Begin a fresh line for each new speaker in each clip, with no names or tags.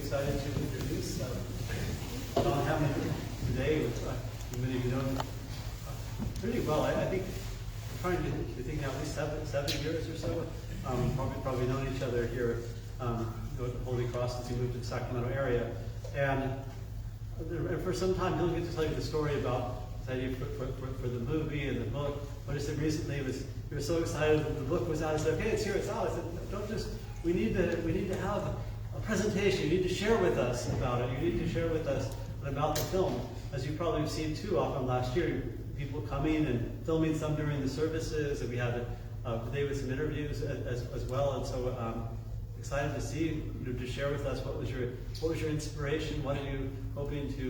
excited to introduce John Hammond today, which many of you know pretty well. I think I'm trying to think now, at least seven years or so. Probably known each other here at the Holy Cross since he moved to the Sacramento area. And for some time, he'll get to tell you the story about his idea for the movie and the book. What I said recently was, he was so excited that the book was out. I said, okay, it's here, it's out. I said, don't just, we need to have a presentation. You need to share with us about it. You need to share with us about the film. As you probably have seen too often last year, people coming and filming some during the services, and we had today with some interviews as well. And so excited to see, to share with us what was your inspiration, what are you hoping to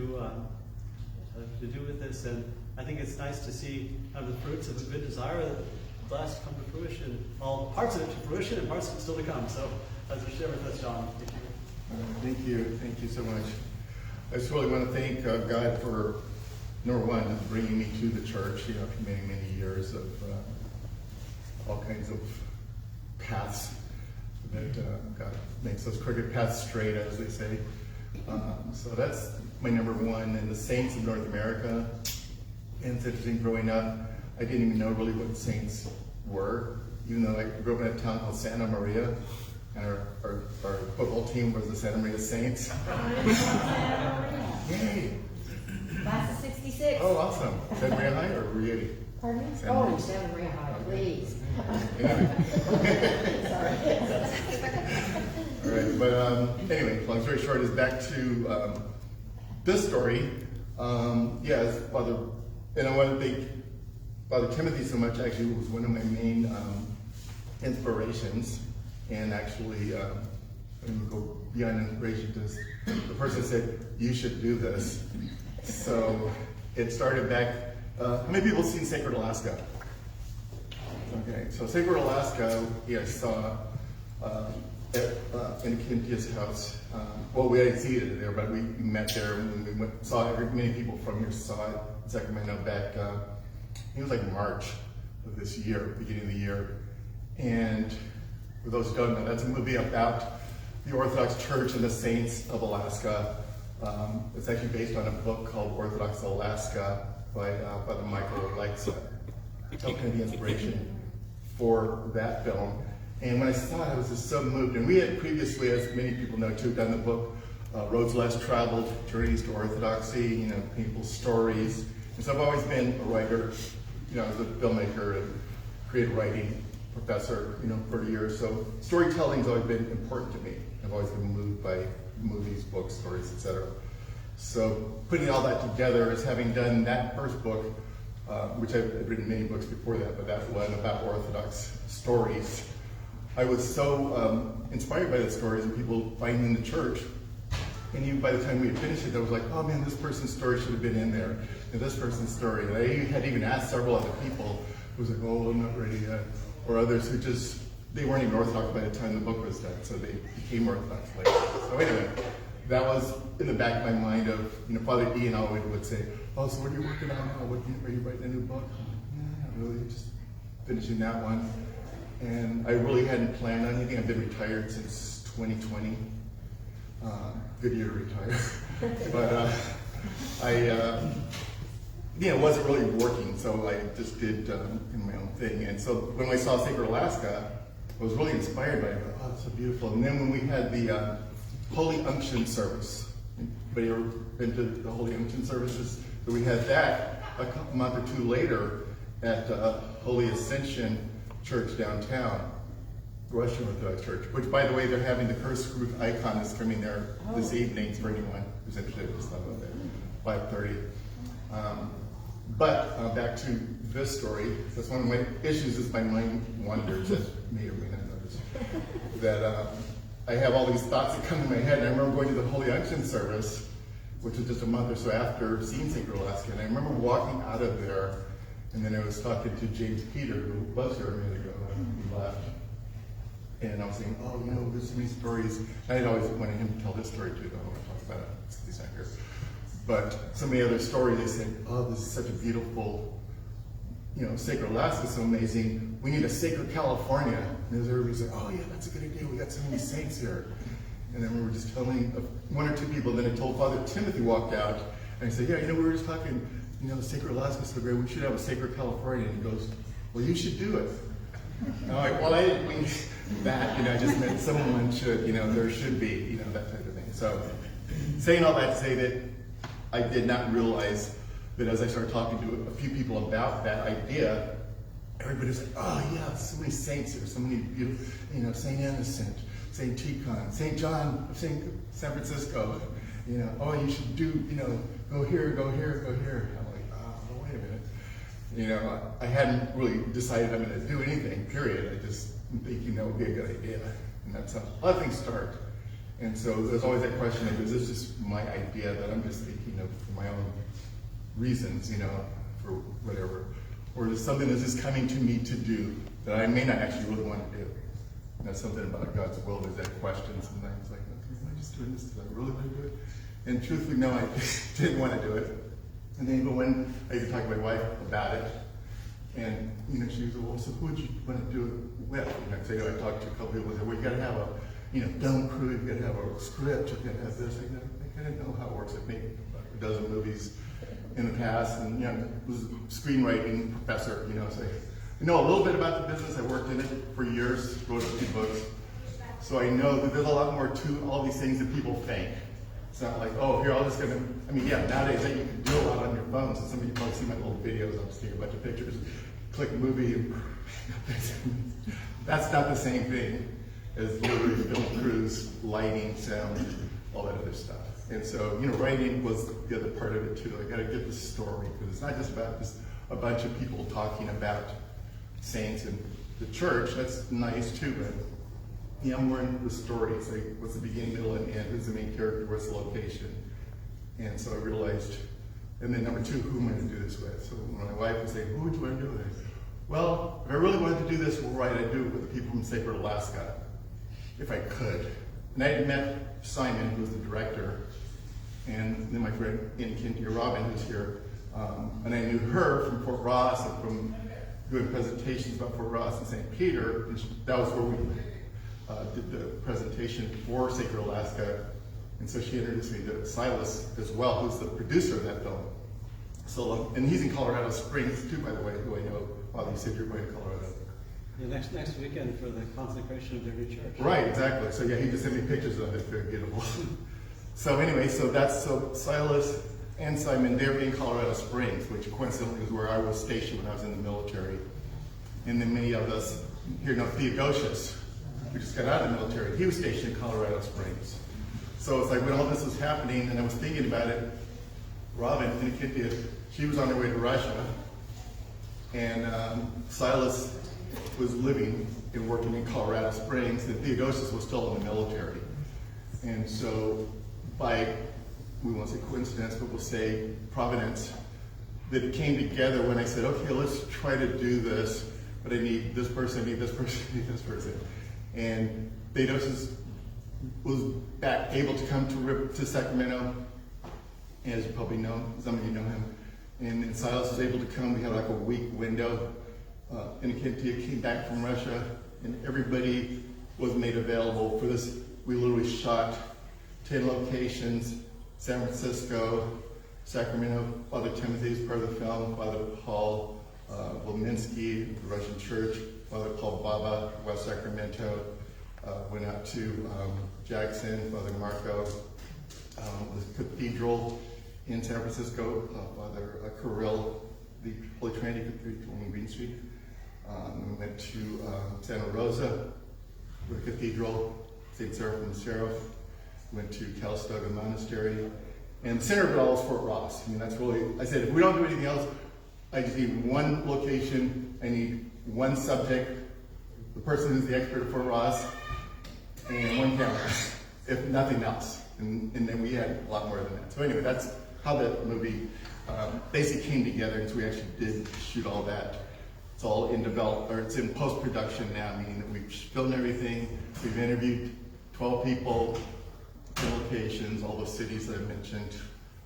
do with this. And I think it's nice to see the fruits of a good desire that blessed come to fruition, all parts of it to fruition and parts of it still to come. So as you share with us, John, thank you.
Thank you so much. I just really want to thank God for, number one, bringing me to the church, after many, many years of all kinds of paths that God makes those crooked paths straight, as they say. So that's my number one. And the saints of North America. And it's interesting, growing up, I didn't even know really what saints were, even though I grew up in a town called Santa Maria, and our football team was the Santa Maria Saints. Yay!
Class of 66.
Oh, awesome. Santa Maria High or were you 80?
Pardon me? Santa Maria High, please. Sorry.
All right, but anyway, long story short is back to this story. Yes, Father, and I want to thank Father Timothy so much. Actually, was one of my main inspirations. And actually, I'm going to go beyond inspiration. The person said, you should do this. So it started back, how many people have seen Sacred Alaska? Okay, so Sacred Alaska, I saw in Cynthia's house. Well, we hadn't seen it there, but we met there and we saw many people from here saw it in Sacramento back, it was like March of this year, beginning of the year. And for those who don't know, that's a movie about the Orthodox Church and the Saints of Alaska. It's actually based on a book called Orthodox Alaska by Father Michael Alexa. Helped kind of the inspiration for that film. And when I saw it, I was just so moved. And we had previously, as many people know too, done the book Roads Less Traveled, Journeys to Orthodoxy, people's stories. And so I've always been a writer, as a filmmaker and creative writing professor, 30 years. So storytelling's always been important to me. I've always been moved by movies, books, stories, etc. So putting all that together is having done that first book, which I've written many books before that, but that one about Orthodox stories. I was so inspired by the stories and people finding in the church. And even by the time we had finished it, I was like, oh man, this person's story should have been in there. And this person's story. And I had even asked several other people who was like, oh, I'm not ready yet. Or others who they weren't even Orthodox by the time the book was done, so they became Orthodox later. So anyway, that was in the back of my mind of, Father Ian always would say, oh, so what are you working on now? Are you writing a new book? Yeah, not really, just finishing that one. And I really hadn't planned on anything. I've been retired since 2020. Good year to retire. But I wasn't really working, so I just did my own thing. And so when I saw Sacred Alaska, I was really inspired by it. Oh, that's so beautiful. And then when we had the Holy Unction service, anybody ever been to the Holy Unction services? So we had that a month or two later at Holy Ascension Church downtown, Russian Orthodox Church, which, by the way, they're having the Curse Group icon that's coming there this evening for anyone who's interested. Just love it there, 5:30. But back to this story. That's one of my issues is my mind wanders, as may or may not notice. That I have all these thoughts that come to my head. And I remember going to the Holy Unction service, which was just a month or so after seeing Sacred Alaska. And I remember walking out of there, and then I was talking to James Peter, who was here a minute ago, and he left. And I was saying, oh, there's so many stories. And I'd always wanted him to tell this story too, though. I want to talk about it since he's not here. But so many other stories, they said, oh, this is such a beautiful, Sacred Alaska is so amazing. We need a Sacred California. And everybody's like, oh yeah, that's a good idea. We got so many saints here. And then we were just telling one or two people, then I told Father Timothy walked out, and I said, yeah, we were just talking, Sacred Alaska is so great, we should have a Sacred California. And he goes, well, you should do it. And I'm like, well, I didn't mean that, I just meant someone should, there should be, that type of thing. So, saying all that to say that I did not realize that as I started talking to a few people about that idea, everybody's like, oh yeah, so many saints here, so many beautiful, St. Innocent, St. Tikhon, St. John of San Francisco, oh, you should do, go here, go here, go here. I'm like, oh, wait a minute. I hadn't really decided I'm going to do anything, period. I just thinking that would be a good idea. And that's how a lot of things start. And so there's always that question of, is this just my idea that I'm just thinking of for my own reasons, for whatever? Or is it something that's just coming to me to do that I may not actually really want to do? And that's something about God's will. There's that question sometimes, like, okay, am I just doing this because I really want to do it? And truthfully, no, I didn't want to do it. And then even when I even talked to my wife about it, and she was like, well, so who would you want to do it with? I talked to a couple people and said, well, you got to have a film crew, you got to have a script, you got to have this. I kind of know how it works. I've made a dozen movies in the past, and was a screenwriting professor. So I know a little bit about the business. I worked in it for years, wrote a few books, so I know that there's a lot more to all these things that people think. It's not like, oh, here, I'll just gonna. Nowadays you can do a lot on your phones, and some of you probably see my little videos. I'll just take a bunch of pictures, click movie, and that's not the same thing as literally film crews, lighting, sound, all that other stuff. And so, writing was the other part of it too. I got to get the story, because it's not just about just a bunch of people talking about saints and the church. That's nice too, but more in the story. It's like, what's the beginning, middle, and end? Who's the main character? What's the location? And so I realized, and then number two, who am I going to do this with? So when my wife would say, who would you want to do it with? Well, if I really wanted to do this right, I'd do it with the people from Sacred Alaska, if I could. And I had met Simon, who was the director, and then my friend Cynthia Robin, who's here, and I knew her from Fort Ross and from doing presentations about Fort Ross and St. Peter, and that was where we did the presentation for Sacred Alaska, and so she introduced me to Silas as well, who's the producer of that film. So, and he's in Colorado Springs too, by the way, who I know. Father, you said you're going to Colorado.
Yeah, next weekend for the consecration of their new church.
Right, exactly. So yeah, he just sent me pictures of it. Very beautiful. So anyway, so Silas and Simon, they're in Colorado Springs, which coincidentally is where I was stationed when I was in the military. And then many of us here know Theodosius, who just got out of the military. He was stationed in Colorado Springs. So it's like when all this was happening, and I was thinking about it, Robin, Cynthia, she was on her way to Russia, and Silas was living and working in Colorado Springs, and Theodosius was still in the military. And so by, we won't say coincidence, but we'll say providence, that it came together when I said, okay, let's try to do this, but I need this person, I need this person, I need this person. And Theodosius was back able to come to Sacramento, as you probably know, some of you know him. And then Silas was able to come. We had like a week window. And Cynthia came back from Russia, and everybody was made available for this. We literally shot 10 locations: San Francisco, Sacramento. Father Timothy is part of the film. Father Paul Volminsky, the Russian Church. Father Paul Baba, West Sacramento. Went out to Jackson. Father Marco, the Cathedral in San Francisco. Father Kirill, the Holy Trinity Cathedral on Green Street. We went to Santa Rosa, the Cathedral, St. Seraphim the Seraph. Went to Calistoga Monastery. And the center of it all is Fort Ross. I mean, that's really, I said, if we don't do anything else, I just need one location, I need one subject, the person who's the expert at Fort Ross, and one camera, if nothing else. And then we had a lot more than that. So anyway, that's how that movie basically came together, and so we actually did shoot all that. It's all in it's in post-production now, meaning that we've filmed everything. We've interviewed 12 people, 10 locations, all those cities that I mentioned,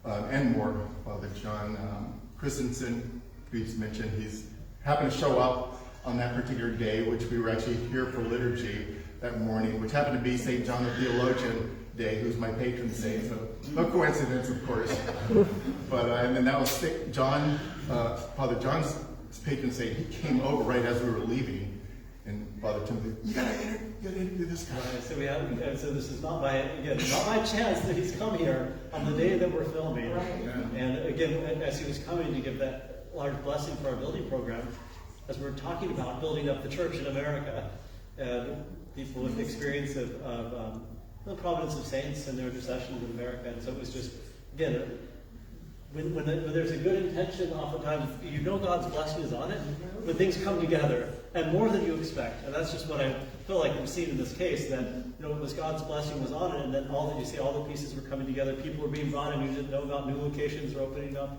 and more. Father John Christensen, who's mentioned, he's happened to show up on that particular day, which we were actually here for liturgy. that morning, which happened to be St. John the Theologian Day, who's my patron saint, so no coincidence, of course. But and then that was Father John's patron saint. He came over right as we were leaving, and Father Timothy, you gotta interview this guy.
Right, so we have, so this is not by chance that he's come here on the day that we're filming.
Right.
Yeah.
And again, as he was coming to give that large blessing for our building program, as we're talking about building up the church in America, people with experience of the providence of saints and their intercessions in America. And so it was just, again, when there's a good intention, oftentimes you know God's blessing is on it, but things come together, and more than you expect. And that's just what I feel like I'm seeing in this case, that it was God's blessing was on it, and then all the pieces were coming together. People were being brought in you didn't know about, new locations were opening up.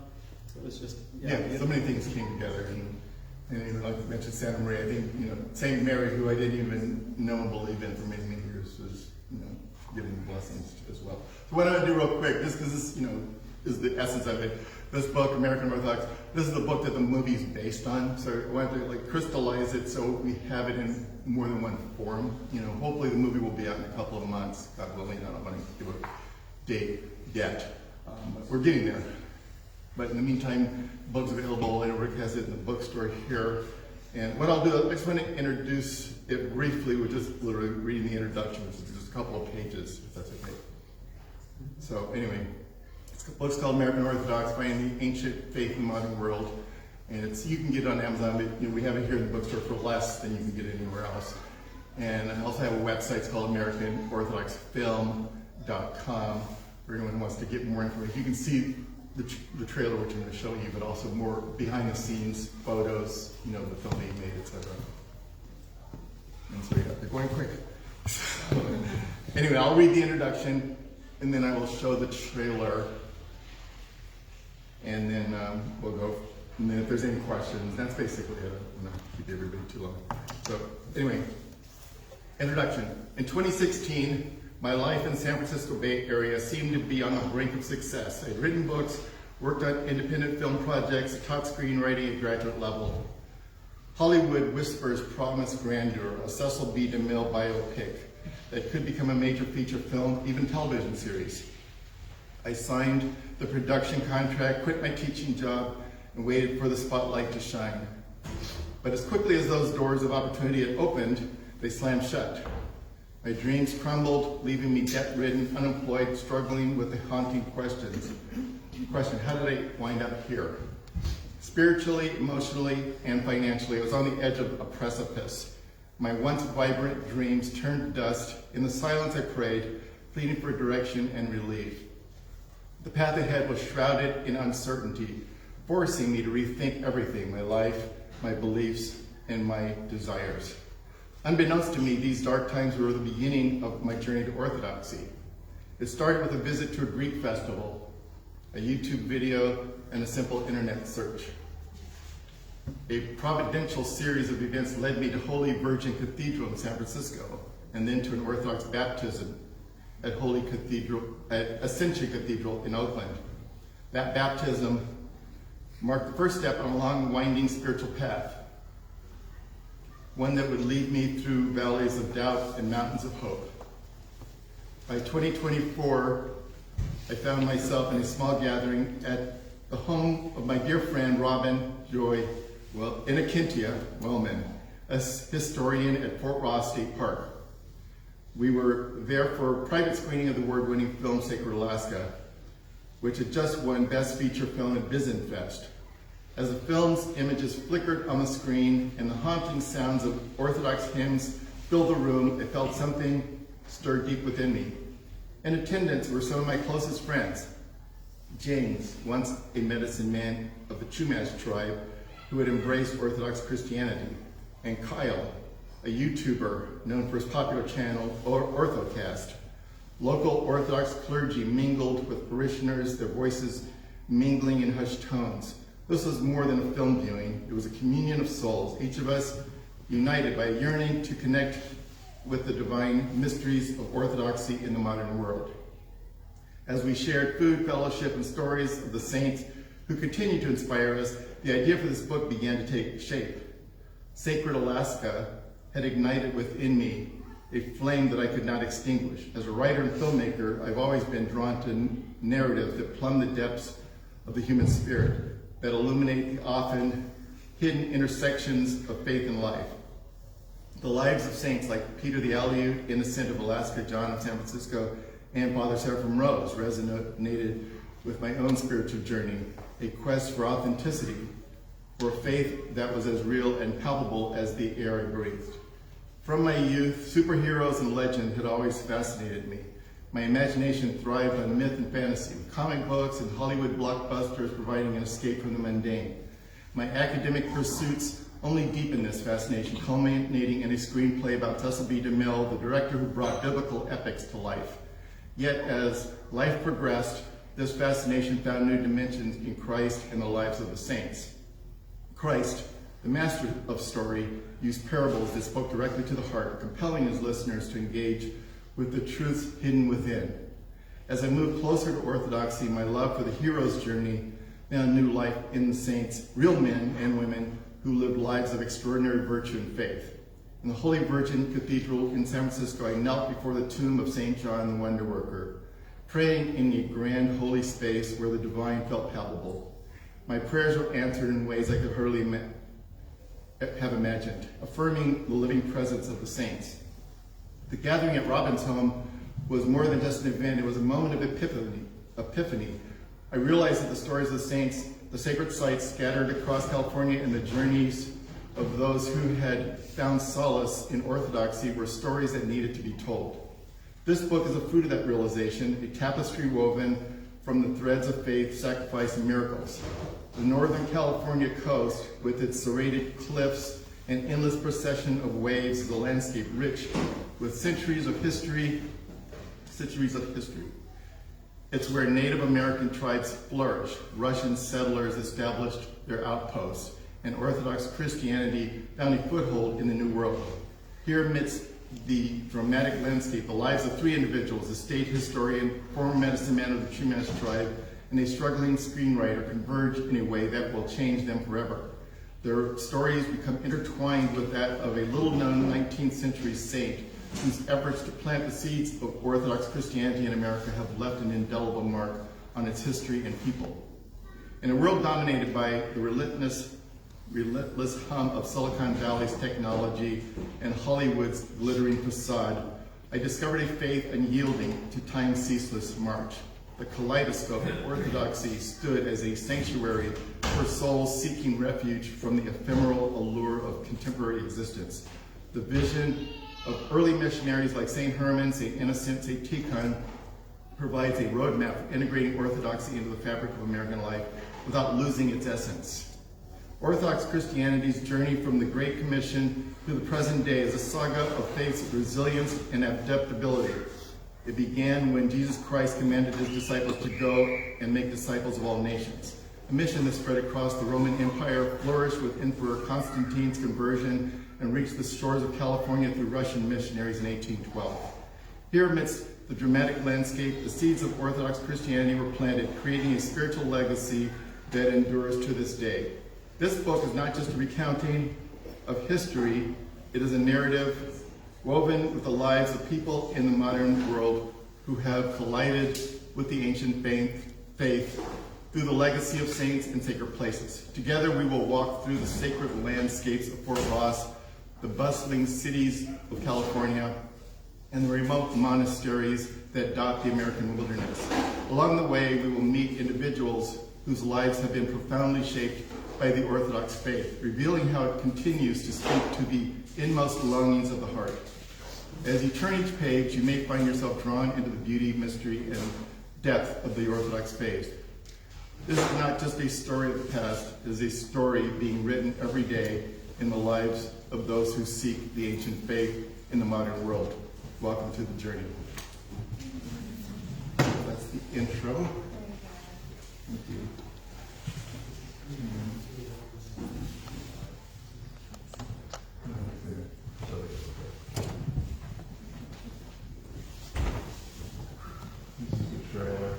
So it was just,
So many things came together. And like you mentioned, Santa Maria, I think, St. Mary, who I didn't even know and believe in for many, many years, was, giving blessings as well. So what I'm going to do real quick, just because this, is the essence of it. This book, American Orthodox, this is the book that the movie is based on. So I want to crystallize it so we have it in more than one form. Hopefully the movie will be out in a couple of months, God willing. I don't want to give a date yet. But we're getting there. But in the meantime, the book's available, and Rick has it in the bookstore here. And what I'll do, I just want to introduce it briefly with just literally reading the introduction, which is just a couple of pages, if that's okay. So anyway, the book's called American Orthodox, Finding the Ancient Faith in the Modern World. And you can get it on Amazon, but we have it here in the bookstore for less than you can get it anywhere else. And I also have a website, it's called AmericanOrthodoxFilm.com, for anyone who wants to get more information. You can see the trailer, which I'm going to show you, but also more behind the scenes photos, the film being made, etc. And so they're going quick. So, anyway, I'll read the introduction, and then I will show the trailer, and then we'll go. And then if there's any questions, that's basically it. I'm not keep everybody too long. So anyway, introduction. In 2016. My life in San Francisco Bay Area seemed to be on the brink of success. I'd written books, worked on independent film projects, taught screenwriting at graduate level. Hollywood whispers promised grandeur, a Cecil B. DeMille biopic that could become a major feature film, even television series. I signed the production contract, quit my teaching job, and waited for the spotlight to shine. But as quickly as those doors of opportunity had opened, they slammed shut. My dreams crumbled, leaving me debt-ridden, unemployed, struggling with the haunting question, how did I wind up here? Spiritually, emotionally, and financially, I was on the edge of a precipice. My once vibrant dreams turned to dust. In the silence I prayed, pleading for direction and relief. The path ahead was shrouded in uncertainty, forcing me to rethink everything, my life, my beliefs, and my desires. Unbeknownst to me, these dark times were the beginning of my journey to Orthodoxy. It started with a visit to a Greek festival, a YouTube video, and a simple internet search. A providential series of events led me to Holy Virgin Cathedral in San Francisco, and then to an Orthodox baptism at Ascension Cathedral in Oakland. That baptism marked the first step on a long, winding spiritual path, one that would lead me through valleys of doubt and mountains of hope. By 2024, I found myself in a small gathering at the home of my dear friend Robin Joy Inakintia Wellman, a historian at Fort Ross State Park. We were there for a private screening of the award-winning film Sacred Alaska, which had just won Best Feature Film at Bisenfest. As the film's images flickered on the screen and the haunting sounds of Orthodox hymns filled the room, I felt something stir deep within me. In attendance were some of my closest friends. James, once a medicine man of the Chumash tribe who had embraced Orthodox Christianity, and Kyle, a YouTuber known for his popular channel Orthocast. Local Orthodox clergy mingled with parishioners, their voices mingling in hushed tones. This was more than a film viewing. It was a communion of souls, each of us united by a yearning to connect with the divine mysteries of Orthodoxy in the modern world. As we shared food, fellowship, and stories of the saints who continue to inspire us, the idea for this book began to take shape. Sacred Alaska had ignited within me a flame that I could not extinguish. As a writer and filmmaker, I've always been drawn to narratives that plumb the depths of the human spirit, that illuminate the often hidden intersections of faith and life. The lives of saints like Peter the Aleut, Innocent of Alaska, John of San Francisco, and Father Seraphim Rose resonated with my own spiritual journey, a quest for authenticity, for a faith that was as real and palpable as the air I breathed. From my youth, superheroes and legend had always fascinated me. My imagination thrived on myth and fantasy, with comic books and Hollywood blockbusters providing an escape from the mundane. My academic pursuits only deepened this fascination, culminating in a screenplay about Cecil B. DeMille, the director who brought biblical epics to life. Yet as life progressed, this fascination found new dimensions in Christ and the lives of the saints. Christ, the master of story, used parables that spoke directly to the heart, compelling his listeners to engage with the truths hidden within. As I moved closer to Orthodoxy, my love for the hero's journey found new life in the saints, real men and women who lived lives of extraordinary virtue and faith. In the Holy Virgin Cathedral in San Francisco, I knelt before the tomb of St. John the Wonder Worker, praying in a grand holy space where the divine felt palpable. My prayers were answered in ways I could hardly have imagined, affirming the living presence of the saints. The gathering at Robin's home was more than just an event, it was a moment of epiphany. I realized that the stories of the saints, the sacred sites scattered across California, and the journeys of those who had found solace in Orthodoxy were stories that needed to be told. This book is a fruit of that realization, a tapestry woven from the threads of faith, sacrifice, and miracles. The Northern California coast, with its serrated cliffs and endless procession of waves, is a landscape rich with centuries of history. It's where Native American tribes flourished, Russian settlers established their outposts, and Orthodox Christianity found a foothold in the New World. Here amidst the dramatic landscape, the lives of three individuals, a state historian, former medicine man of the Chumash tribe, and a struggling screenwriter converge in a way that will change them forever. Their stories become intertwined with that of a little-known 19th century saint whose efforts to plant the seeds of Orthodox Christianity in America have left an indelible mark on its history and people. In a world dominated by the relentless hum of Silicon Valley's technology and Hollywood's glittering facade, I discovered a faith unyielding to time's ceaseless march. The kaleidoscope of Orthodoxy stood as a sanctuary for souls seeking refuge from the ephemeral allure of contemporary existence. The vision of early missionaries like St. Herman, St. Innocent, St. Tikhon provides a roadmap for integrating Orthodoxy into the fabric of American life without losing its essence. Orthodox Christianity's journey from the Great Commission to the present day is a saga of faith's resilience and adaptability. It began when Jesus Christ commanded his disciples to go and make disciples of all nations. A mission that spread across the Roman Empire, flourished with Emperor Constantine's conversion, and reached the shores of California through Russian missionaries in 1812. Here amidst the dramatic landscape, the seeds of Orthodox Christianity were planted, creating a spiritual legacy that endures to this day. This book is not just a recounting of history, it is a narrative woven with the lives of people in the modern world who have collided with the ancient faith through the legacy of saints and sacred places. Together we will walk through the sacred landscapes of Fort Ross, the bustling cities of California, and the remote monasteries that dot the American wilderness. Along the way, we will meet individuals whose lives have been profoundly shaped by the Orthodox faith, revealing how it continues to speak to the inmost longings of the heart. As you turn each page, you may find yourself drawn into the beauty, mystery, and depth of the Orthodox faith. This is not just a story of the past, it is a story being written every day in the lives of those who seek the ancient faith in the modern world. Welcome to the journey. That's the intro. Thank you. This is the trailer.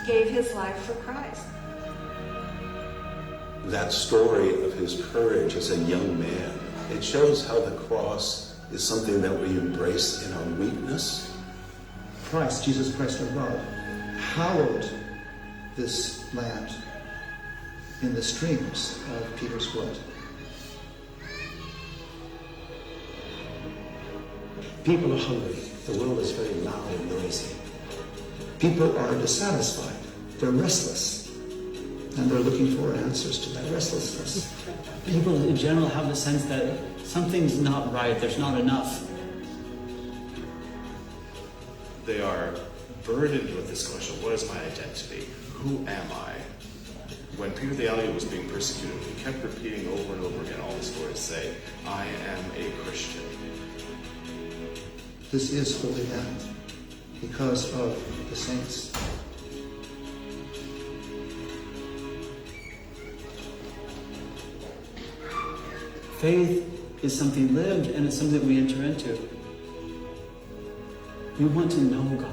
gave his life for Christ.
That story of his courage as a young man, it shows how the cross is something that we embrace in our weakness.
Christ, Jesus Christ our God, hallowed this land in the streams of Peter's blood.
People are hungry. The world is very loud and noisy. People are dissatisfied. They're restless. And they're looking for answers to that restlessness.
People in general have the sense that something's not right, there's not enough.
They are burdened with this question, what is my identity? Who am I? When Peter the Elliot was being persecuted, he kept repeating over and over again all the stories say, I am a Christian.
This is Holy Land because of the saints.
Faith is something lived, and it's something that we enter into. We want to know God.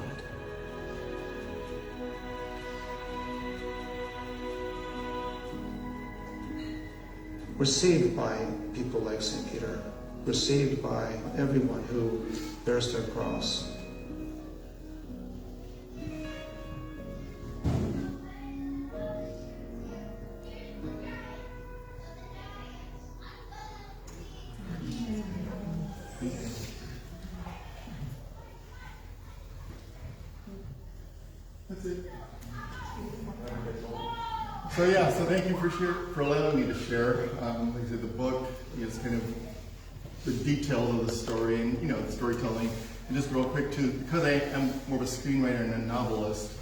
We're saved by people like St. Peter. We're saved by everyone who bears their cross.
That's it. So thank you for allowing me to share. Like I said, the book is kind of the details of the story and, the storytelling. And just real quick too, because I am more of a screenwriter and a novelist,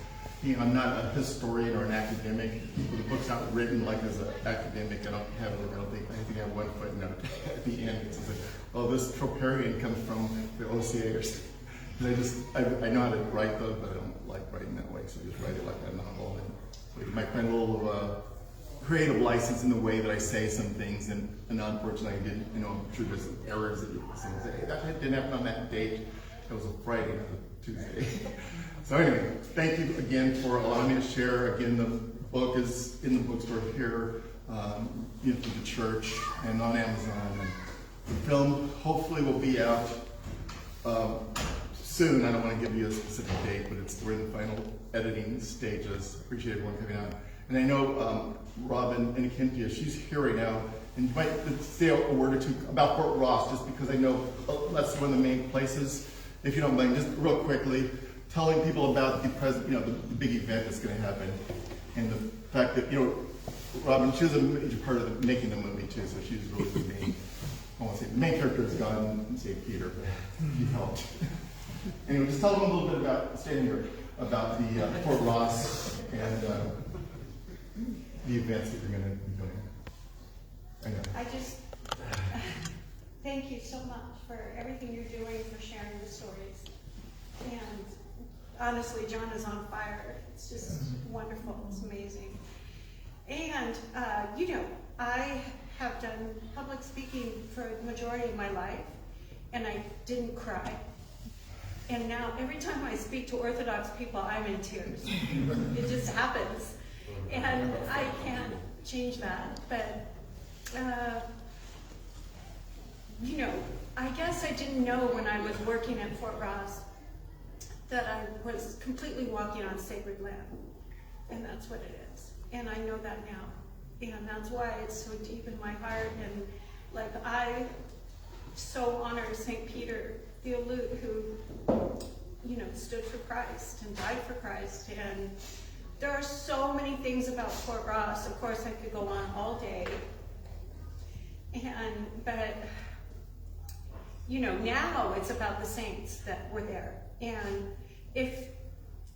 I'm not a historian or an academic. The book's not written like as an academic. I think I have one footnote at the end. It's like, oh, this troparion comes from the OCA or something. I know how to write those, but I don't like writing that way, so I just write it like a novel. And so you might find a little creative license in the way that I say some things, and unfortunately I didn't, I'm sure there's some errors that you can say, hey, that didn't happen on that date. It was a Friday, not a Tuesday. So anyway, thank you again for allowing me to share. Again, the book is in the bookstore here, through the church, and on Amazon. And the film hopefully will be out soon. I don't want to give you a specific date, but we're in the final editing stages. Appreciate everyone coming out. And I know Robin and Akintia, she's here right now, and you might say a word or two about Fort Ross, just because I know that's one of the main places. If you don't mind, just real quickly, telling people about the big event that's going to happen, and the fact that Robin, she was a major part of making the movie too, so she's really the main. I won't say the main character is gone, St. Peter, but he helped. Anyway, just tell them a little bit about standing here about the Fort Ross and the events that you're going to be doing.
I just thank you so much for everything you're doing, for sharing the stories. And honestly, John is on fire. It's just wonderful. It's amazing. And, I have done public speaking for the majority of my life, and I didn't cry. And now, every time I speak to Orthodox people, I'm in tears. It just happens. And I can't change that. But, I guess I didn't know when I was working at Fort Ross that I was completely walking on sacred land. And that's what it is. And I know that now. And that's why it's so deep in my heart. And I so honor St. Peter the Elite, who, stood for Christ and died for Christ. And there are so many things about Fort Ross. Of course, I could go on all day. But now it's about the saints that were there. And if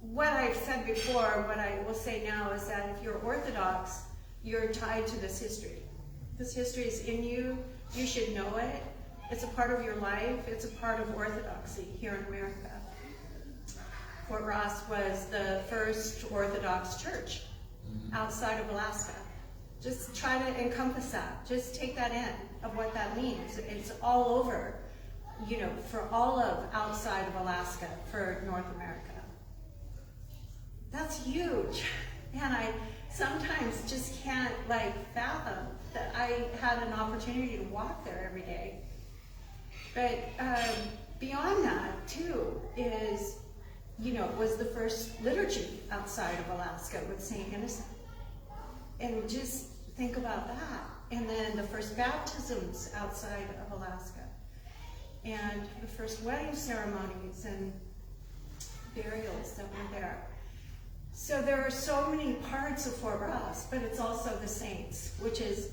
what I've said before, what I will say now is that if you're Orthodox, you're tied to this history. This history is in you. You should know it. It's a part of your life. It's a part of Orthodoxy here in America. Fort Ross was the first Orthodox church outside of Alaska. Just try to encompass that. Just take that in of what that means. It's all over, for all of outside of Alaska, for North America. That's huge. And I sometimes just can't fathom that I had an opportunity to walk there every day. But beyond that too is, was the first liturgy outside of Alaska with St. Innocent. And just think about that. And then the first baptisms outside of Alaska. And the first wedding ceremonies and burials that were there. So there are so many parts of Fort Ross, but it's also the saints, which is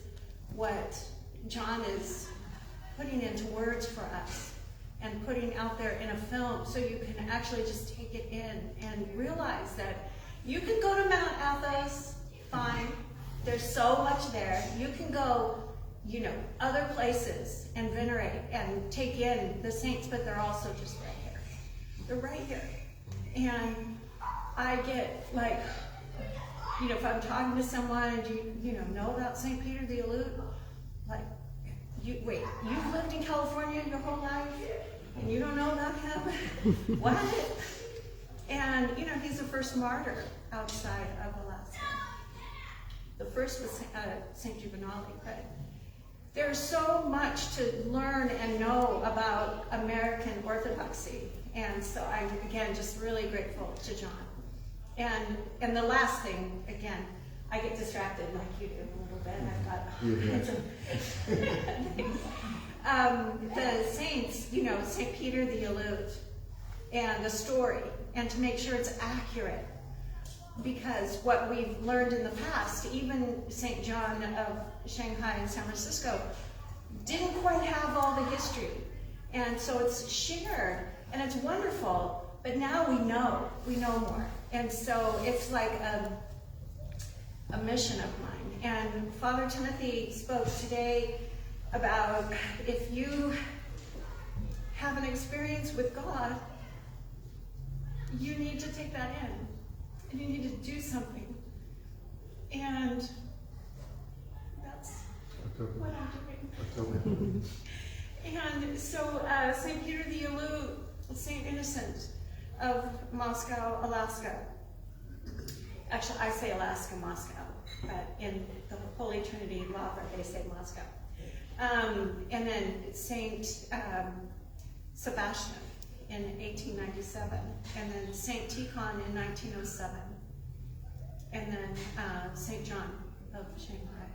what John is putting into words for us and putting out there in a film so you can actually just take it in and realize that you can go to Mount Athos, fine, there's so much there. You can go, other places and venerate and take in the saints, but they're also just right here. They're right here. And I get if I'm talking to someone, do you know about St. Peter the Alute? You've lived in California your whole life and you don't know about him? What? And he's the first martyr outside of Alaska. The first was St. Juvenali, but there's so much to learn and know about American Orthodoxy. And so I'm, again, just really grateful to John. And the last thing, again, I get distracted like you do a little bit. I've got the saints, St. Peter the Alute, and the story, and to make sure it's accurate. Because what we've learned in the past, even St. John of Shanghai and San Francisco, didn't quite have all the history. And so it's shared, and it's wonderful, but now we know more. And so it's like a mission of mine. And Father Timothy spoke today about if you have an experience with God, you need to take that in. And you need to do something. And that's what I'm doing. And so St. Peter the Alute, St. Innocent of Moscow, Alaska. Actually, I say Alaska, Moscow, but in the Holy Trinity Lavra, they say Moscow. And then St. Sebastian in 1897, and then St. Tikhon in 1907, and then St. John of Shanghai.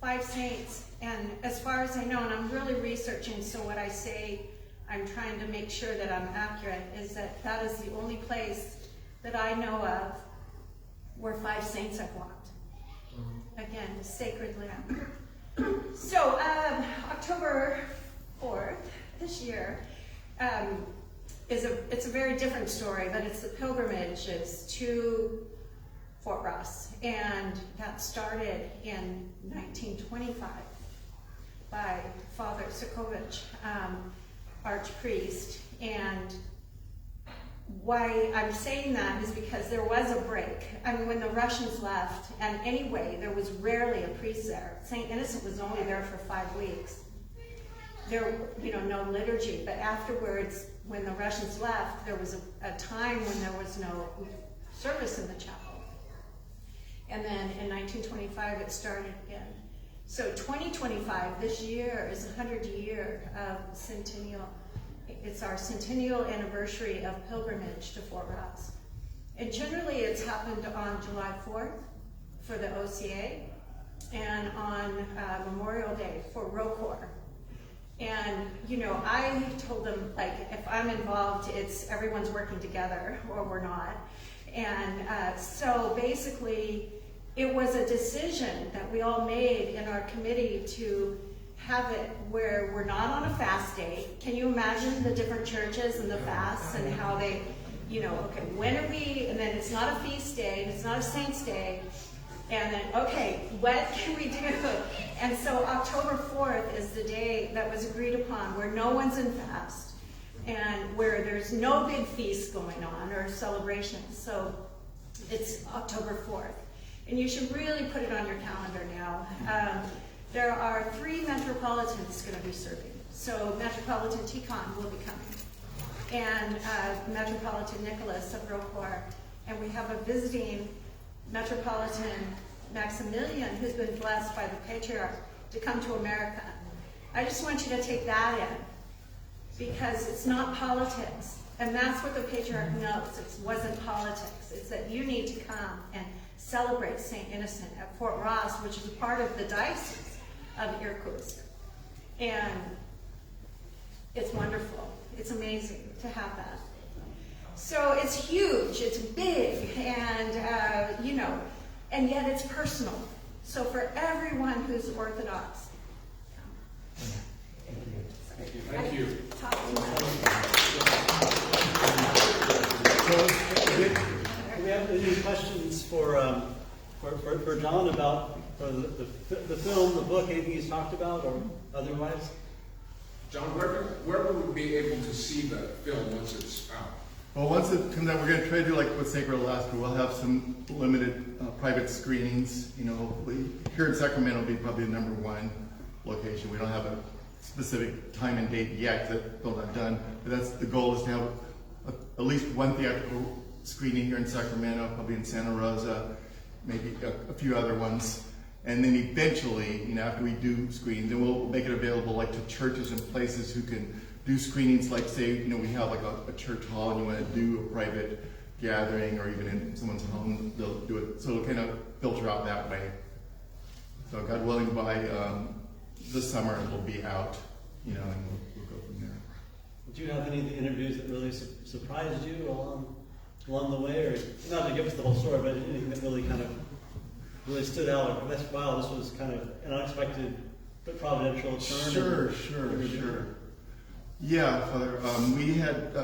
5 saints, and as far as I know, and I'm really researching, so what I say, I'm trying to make sure that I'm accurate, is that is the only place that I know of where 5 saints have walked. Again, sacred land. So, October 4th this year, it's a very different story, but it's the pilgrimages to Fort Ross, and that started in 1925 by Father Sokovich, archpriest. And why I'm saying that is because there was a break. I mean, when the Russians left, and anyway, there was rarely a priest there. St. Innocent was only there for 5 weeks. There, no liturgy, but afterwards, when the Russians left, there was a time when there was no service in the chapel. And then in 1925, it started again. So 2025, this year, is 100 year of centennial. It's our centennial anniversary of pilgrimage to Fort Ross. And generally, it's happened on July 4th for the OCA, and on Memorial Day for ROCOR. And, I told them, if I'm involved, it's everyone's working together, or we're not. And so basically, it was a decision that we all made in our committee to have it where we're not on a fast day. Can you imagine the different churches and the fasts and how they, okay, when are we, and then it's not a feast day, and it's not a saint's day, and then, okay, what can we do? And so October 4th is the day that was agreed upon, where no one's in fast, and where there's no big feast going on or celebrations. So it's October 4th. And you should really put it on your calendar now. There are 3 metropolitans going to be serving. So Metropolitan Tikhon will be coming, and Metropolitan Nicholas of ROCOR, And we have a visiting Metropolitan Maximilian who's been blessed by the Patriarch to come to America. I just want you to take that in, because it's not politics. And that's what the Patriarch knows. It wasn't politics. It's that you need to come and celebrate St. Innocent at Fort Ross, which is a part of the Diocese of Irkutsk. And it's wonderful. It's amazing to have that. So it's huge, it's big, and you know, and yet it's personal. So for everyone who's Orthodox.
Thank you.
So, do we have any questions for John about the film, the book, anything he's talked about, or otherwise?
John, where will we be able to see the film once it's out?
Well, once it comes out, we're going to try to do like with Sacred Alaska. We'll have some limited private screenings. You know, hopefully here in Sacramento will be probably the #1 location. We don't have a specific time and date yet. That's still not done. But that's the goal, is to have at least one theatrical screening here in Sacramento, probably in Santa Rosa, maybe a few other ones. And then eventually, you know, after we do screenings, then we'll make it available like to churches and places who can do screenings, like say, you know, we have like a church hall and you want to do a private gathering, or even in someone's home, they'll do it. So it'll kind of filter out that way. So God willing, by this summer it will be out, you know, and we'll go from there.
Did you have any of the interviews that really surprised you along the way, or not to give us the whole story, but anything that really kind of really stood out? Like, wow, this was kind of an unexpected but providential turn.
Sure. Yeah, Father. We had,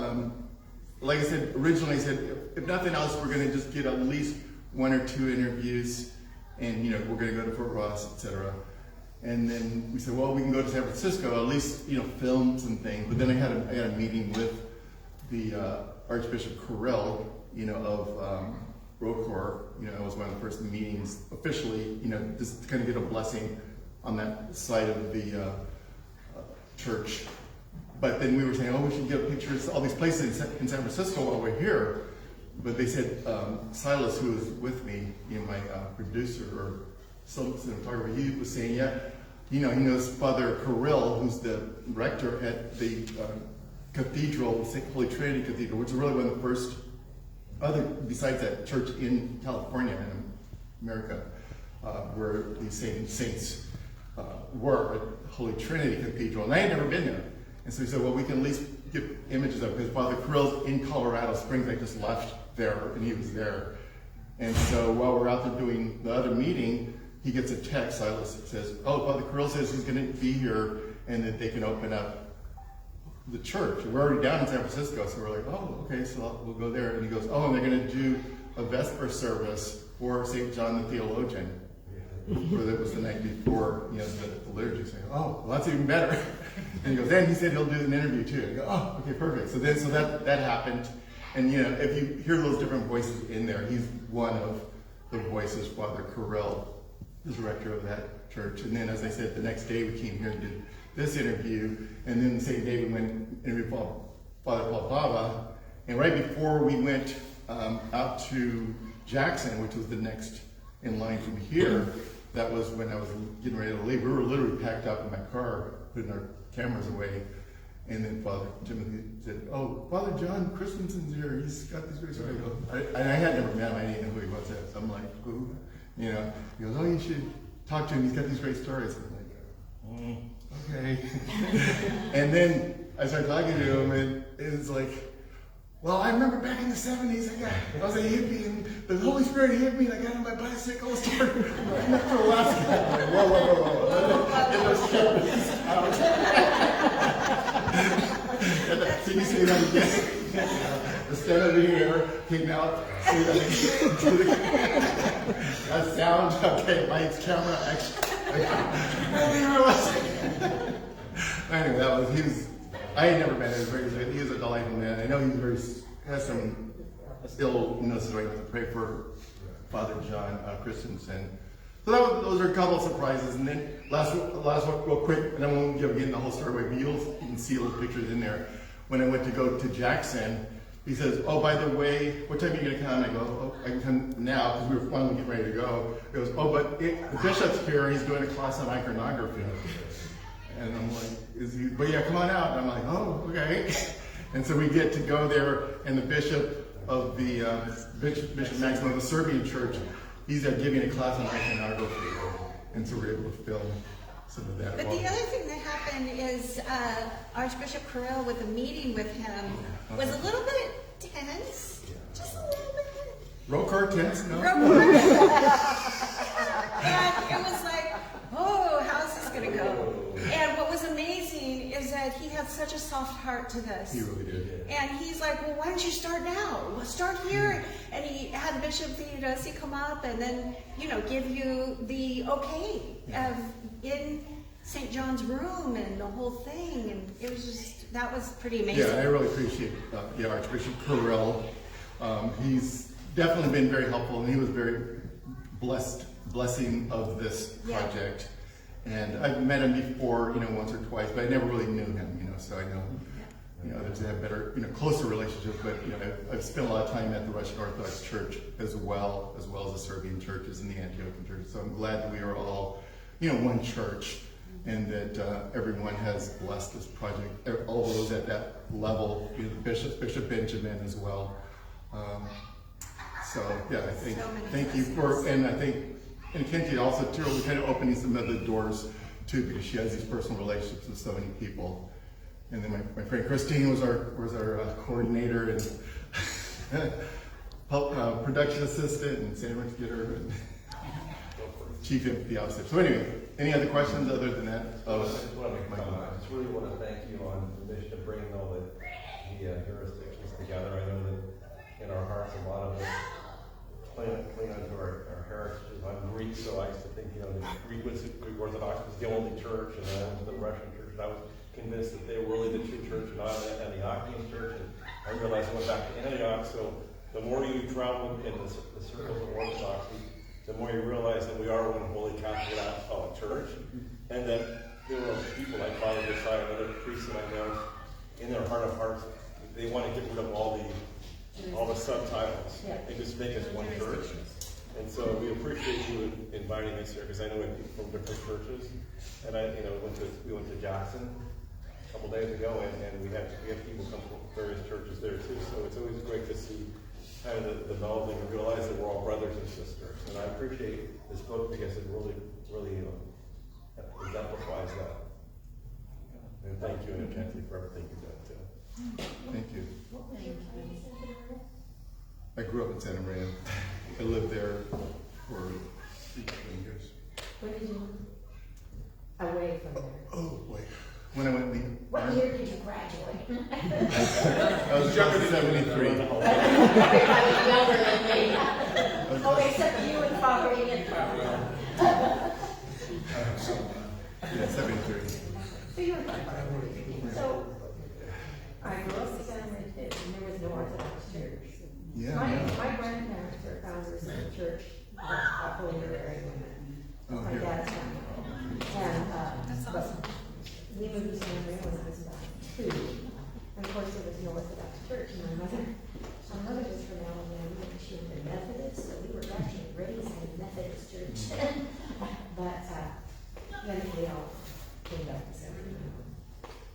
like I said, originally I said, if nothing else, we're going to just get at least 1 or 2 interviews, and you know, we're going to go to Fort Ross, etc. And then we said, well, we can go to San Francisco, at least, you know, film some things. But then I had a meeting with the Archbishop Kirill, you know, of Rokor. You know, it was one of the first meetings officially, you know, just to kind of get a blessing on that side of the church. But then we were saying, oh, we should get pictures of all these places in San Francisco while we're here. But they said, Silas, who was with me, you know, my producer or cinematographer, he was saying, yeah, you know, he knows Father Kirill, who's the rector at the cathedral, St. Holy Trinity Cathedral, which is really one of the first besides that church in California, in America, where these saints were at Holy Trinity Cathedral. And I had never been there. And so he said, well, we can at least get images of it, because Father Kirill's in Colorado Springs. I just left there, and he was there. And so while we're out there doing the other meeting, he gets a text. Silas says, oh, Father Kirill says he's going to be here, and that they can open up the church. And we're already down in San Francisco, so we're like, oh, okay, so we'll go there. And he goes, oh, and they're going to do a Vesper service for St. John the Theologian. Where that was the night before, you know, the liturgy. So I go, oh, well, that's even better. And he goes, and he said he'll do an interview too. And I go, oh, okay, perfect. So that happened. And you know, if you hear those different voices in there, he's one of the voices. Father Kirill is director of that church. And then, as I said, the next day we came here and did this interview. And then the same day we went and interviewed Father Paul Bava. And right before we went out to Jackson, which was the next in line from here, that was when I was getting ready to leave. We were literally packed up in my car, putting our cameras away. And then Father Timothy said, oh, Father John Christensen's here. He's got these great stories. And I had never met him. I didn't know who he was. So I'm like, who? You know, he goes, oh, you should talk to him. He's got these great stories. I'm like, okay. And then I started talking to him, and it's like, well, I remember back in the 70s, I was a hippie, and the Holy Spirit hit me, and I got on my bicycle and started riding up to Alaska. I'm like, whoa. It was Can you say that again? The stand over here, came out, say that again. That sound, okay, lights, camera, action. Anyway, he was, I had never met him. He was a delightful man. I know has some illness, so I have to pray for Father John Christensen. So those are a couple of surprises. And then last one, real quick, and I won't get into the whole story, but you can see little pictures in there. When I went to go to Jackson, he says, "Oh, by the way, what time are you going to come?" I go, "Oh, I can come now," because we were finally getting ready to go. He goes, "Oh, but the bishop's here. He's doing a class on iconography." And I'm like, "Is he? But yeah, come on out." And I'm like, "Oh, okay." And so we get to go there, and the bishop of the Bishop Maximum of the Serbian Church, he's giving a class on iconography, and so we're able to film some of that.
But the other thing that happened is Archbishop Kirill, with a meeting with him, was a little bit tense, just a little bit.
Roll card tense, no?
And it was like, oh, how's this going to go? And what was amazing is that he had such a soft heart to this.
He really did.
And he's like, well, why don't you start now? Well, start here. And he had Bishop Theodosi come up and then, give you the okay of in St. John's room and the whole thing. And it was just, that was pretty amazing.
Yeah, I really appreciate Archbishop Kirill. He's definitely been very helpful, and he was very blessing of this project. And I've met him before, once or twice, but I never really knew him, so I know, others have better, closer relationships, but, I've spent a lot of time at the Russian Orthodox Church as well as the Serbian churches and the Antiochian churches. So I'm glad that we are all, one church, and that everyone has blessed this project, all those at that level, Bishop Benjamin as well. So yeah, I think, thank you and I think, and Kenty also too, we're kind of opening some of the doors too, because she has these personal relationships with so many people. And then my friend Christine was our coordinator and production assistant and sandwich getter and chief empathy officer. So anyway, any other questions other than that?
I just want to make a comment. I just really want to thank you on the mission of bringing all the jurisdictions together. I know that in our hearts, a lot of us cling onto our heritage. I'm Greek, so I used to think, the Greek Orthodox was the only church, and then I went to the Russian church, and I was convinced that they were really the true church, not an Antiochian church. And I realized I went back to Antioch. So the more you travel in the circles of Orthodoxy, the more you realize that we are one holy Catholic Apostolic Church, and that there are people like Father Desai and other priests that I know, in their heart of hearts, they want to get rid of all the subtitles and just make us one church. And so we appreciate you inviting us here, because I know we have people from different churches. And we went to Jackson a couple days ago, and we have people come from various churches there too. So it's always great to see kind of the melding and realize that we're all brothers and sisters. And I appreciate this book because it really exemplifies that. And thank you, and Kenty, for everything you've done too.
Thank you. I grew up in Santa Maria. I lived there for 15 years.
When did you move away from there?
Oh, boy. When I went in
What year did you graduate?
I was younger than 73.
Everybody's younger than me. Oh, except you and Father Ian.
Yeah, 73.
So you were So I grew up in San Maria too, and there was no Orthodox church.
Yeah.
My grandparents were founders of the church of Holy Mary Women.
Oh,
My
here.
dad's family. And but we moved to San Maria when I was about 2. And of course there was no Orthodox church. And my mother was from Alabama, and she was a Methodist, so we were actually raised in a Methodist church. But then we all came back to San Maria.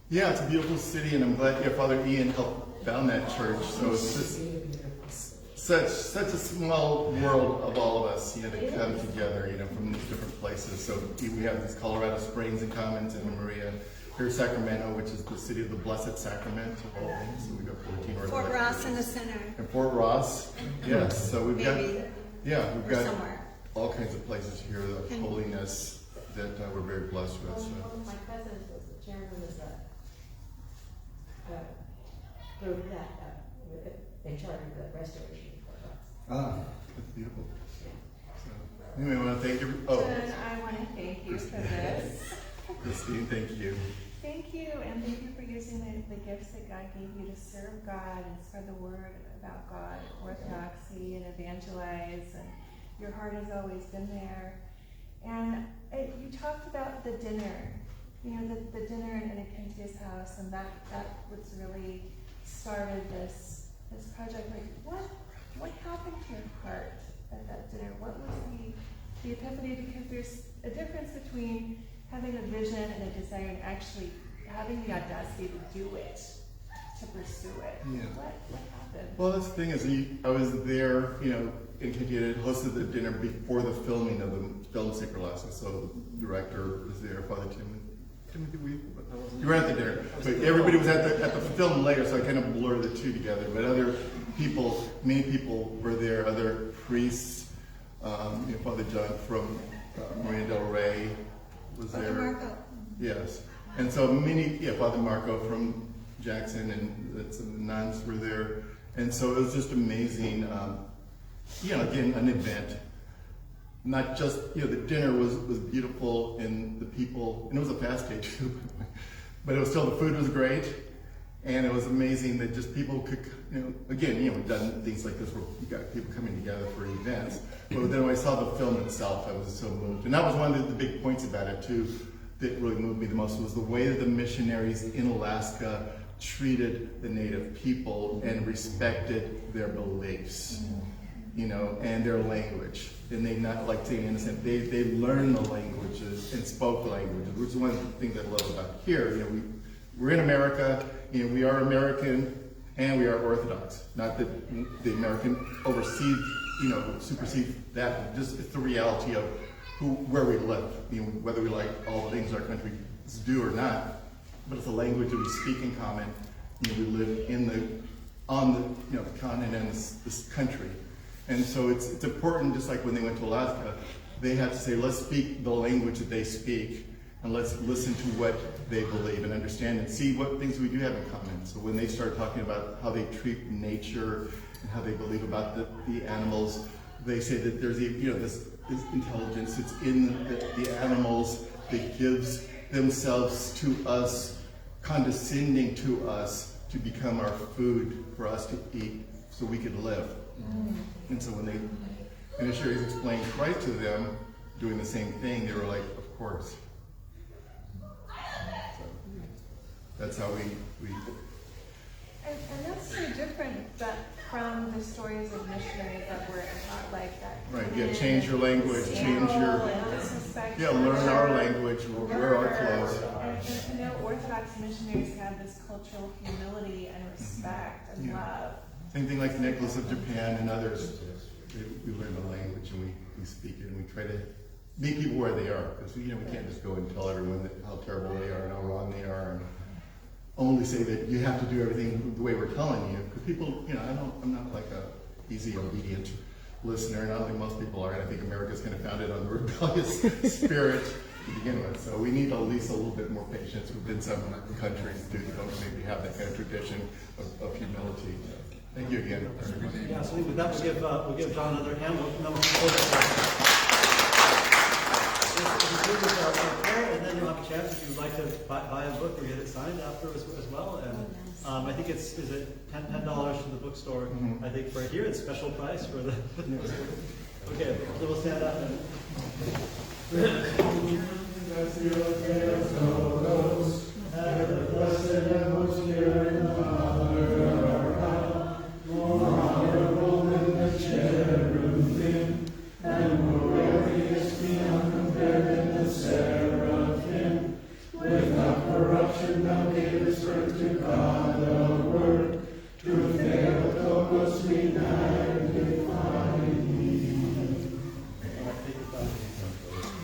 Yeah, it's a beautiful city, and I'm glad Father Ian helped found that church. So it's just such a small world of all of us, to come together, from these different places. So we have these Colorado Springs in common, Santa Maria, here Sacramento, which is the city of the Blessed Sacrament of all things. So we've got 14 Orthodox.
Fort Ross in the center.
And Fort Ross, yes. So we've got
somewhere.
all kinds of places here of holiness that we're very blessed with. So.
One of my cousins was the chairman of the group that they chartered the restoration for us.
That's beautiful. So, anyway, I want to thank you.
Jen, I want to thank you for this.
Christine, thank you.
Thank you, and thank you for using the gifts that God gave you to serve God and spread the word about God, orthodoxy, and evangelize. And your heart has always been there. And you talked about the dinner, the dinner in Kenty's house, and that was really started this this project, like what happened to your heart at that dinner? What was the epiphany? Because there's a difference between having a vision and a desire and actually having the audacity to do it, to pursue it.
Yeah.
What happened?
Well, this thing is, I was there, in Kentucky. I hosted the dinner before the filming of the film Sacred Alaska. So the director was there, Father Timothy, you were at the dinner. But everybody was at the film later, so I kind of blurred the two together. But other people, many people were there, other priests, Father John from Marina Del Rey was there.
Father Marco.
Yes. And so many, Father Marco from Jackson and some nuns were there. And so it was just amazing, again, an event. Not just, the dinner was beautiful and the people, and it was a fast day too, by the way. But it was still, the food was great. And it was amazing that just people could, we've done things like this where we got people coming together for events. But then when I saw the film itself, I was so moved. And that was one of the big points about it too, that really moved me the most, was the way that the missionaries in Alaska treated the native people and respected their beliefs, and their language. And they, not like St. Innocent, they learned the languages and spoke the languages, which is one of the things I love about here. We're in America, we are American and we are Orthodox. Not that the American oversees, supersedes that, just it's the reality of where we live, whether we like all the things our countries do or not, but it's a language that we speak in common. We live on the continent and this country. And so it's important, just like when they went to Alaska, they had to say, let's speak the language that they speak, and let's listen to what they believe and understand and see what things we do have in common. So when they start talking about how they treat nature and how they believe about the animals, they say that there's this intelligence that's in the animals that gives themselves to us, condescending to us to become our food for us to eat so we could live. And so when the missionaries explained Christ to them, doing the same thing, they were like, of course. So that's how we
And that's so different from the stories of missionaries that were not like that.
Right, change your language, change your... learn our language, wear our clothes.
And Orthodox missionaries have this cultural humility and respect and love.
Same thing like the Nicholas of Japan and others. We learn the language and we speak it, and we try to meet people where they are. Because we can't just go and tell everyone how terrible they are and how wrong they are, and only say that you have to do everything the way we're telling you. Because people, I'm not like a easy obedient listener, and I don't think most people are. And I think America's kind of founded on the rebellious spirit to begin with. So we need at least a little bit more patience within some countries that don't maybe have that kind of tradition of humility. Thank you again.
Yeah, so with that, we'll give John another hand. We'll close and then you'll have a chance if you would like to buy a book or get it signed after as well. And I think is it $10 to the bookstore. I think right here it's special price for the. Okay, so we'll stand up and. Have the blessed and most dear and Father, our God, more honorable than the cherubim, and more glorious beyond compared than the seraphim. Without corruption, thou gavest birth to God.